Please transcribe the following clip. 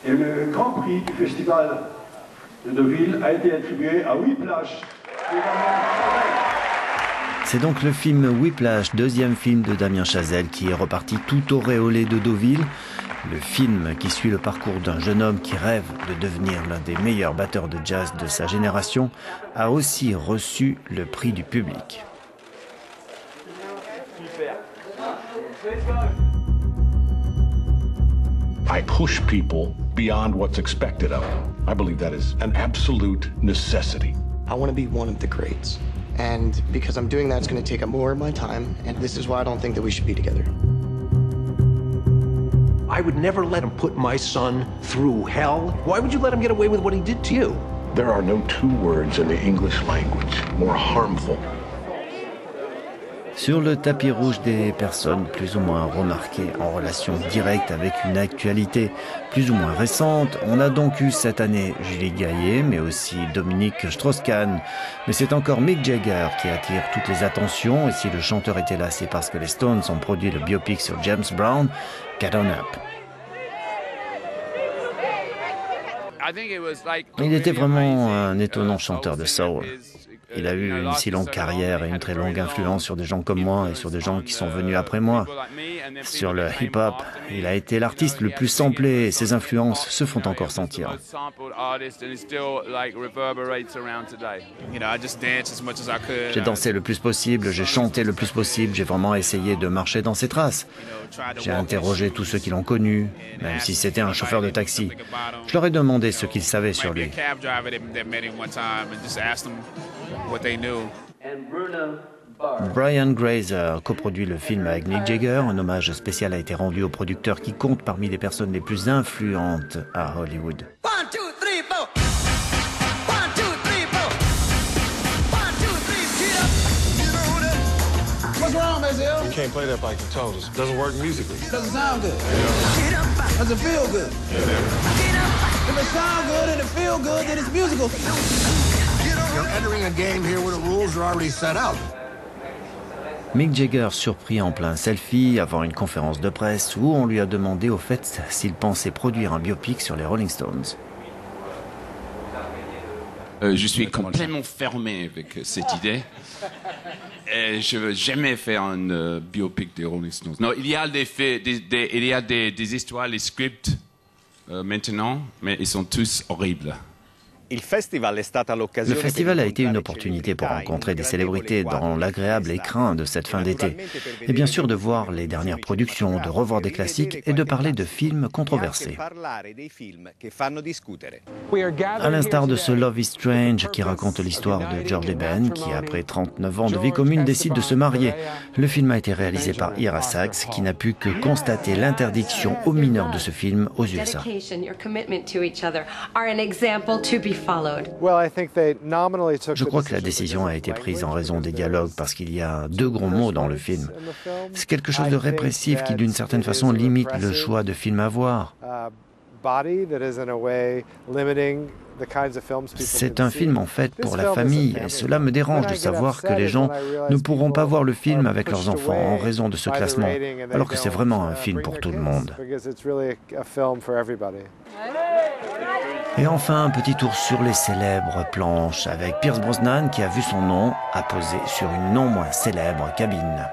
Et le Grand Prix du Festival de Deauville a été attribué à Whiplash. C'est donc le film Whiplash, deuxième film de Damien Chazelle, qui est reparti tout auréolé de Deauville. Le film qui suit le parcours d'un jeune homme qui rêve de devenir l'un des meilleurs batteurs de jazz de sa génération a aussi reçu le prix du public. I push people beyond what's expected of them. I believe that is an absolute necessity. I want to be one of the greats. And because I'm doing that, it's going to take up more of my time. And this is why I don't think that we should be together. I would never let him put my son through hell. Why would you let him get away with what he did to you? There are no two words in the English language more harmful. Sur le tapis rouge des personnes plus ou moins remarquées en relation directe avec une actualité plus ou moins récente, on a donc eu cette année Julie Gaillet, mais aussi Dominique Strauss-Kahn. Mais c'est encore Mick Jagger qui attire toutes les attentions, et si le chanteur était là, c'est parce que les Stones ont produit le biopic sur James Brown, Get On Up. Il était vraiment un étonnant chanteur de soul. Il a eu une si longue carrière et une très longue influence sur des gens comme moi et sur des gens qui sont venus après moi. Sur le hip-hop, il a été l'artiste le plus samplé et ses influences se font encore sentir. J'ai dansé le plus possible, j'ai chanté le plus possible, j'ai vraiment essayé de marcher dans ses traces. J'ai interrogé tous ceux qui l'ont connu, même si c'était un chauffeur de taxi. Je leur ai demandé ce qu'ils savaient sur lui. Brian Grazer coproduit le film avec Mick Jagger. Un hommage spécial a été rendu au producteur qui compte parmi les personnes les plus influentes à Hollywood. You can't play that by guitar. It doesn't work musically. Doesn't sound good. Doesn't feel good. If it sounds good and it feels good, then it's musical. You're entering a game here where the rules are already set out. Mick Jagger surpris en plein selfie avant une conférence de presse où on lui a demandé au fait s'il pensait produire un biopic sur les Rolling Stones. Je suis complètement fermé avec cette idée. Et je ne veux jamais faire un biopic des Rolling Stones. Non, il y a des histoires, des scripts maintenant, mais ils sont tous horribles. Le festival a été une opportunité pour rencontrer des célébrités dans l'agréable écrin de cette fin d'été. Et bien sûr de voir les dernières productions, de revoir des classiques et de parler de films controversés. À l'instar de ce Love is Strange qui raconte l'histoire de George Eben qui, après 39 ans de vie commune, décide de se marier. Le film a été réalisé par Ira Sachs qui n'a pu que constater l'interdiction aux mineurs de ce film aux USA. Je crois que la décision a été prise en raison des dialogues parce qu'il y a deux gros mots dans le film. C'est quelque chose de répressif qui, d'une certaine façon, limite le choix de films à voir. C'est un film en fait pour la famille et cela me dérange de savoir que les gens ne pourront pas voir le film avec leurs enfants en raison de ce classement, alors que c'est vraiment un film pour tout le monde. Et enfin, un petit tour sur les célèbres planches avec Pierce Brosnan qui a vu son nom apposé sur une non moins célèbre cabine.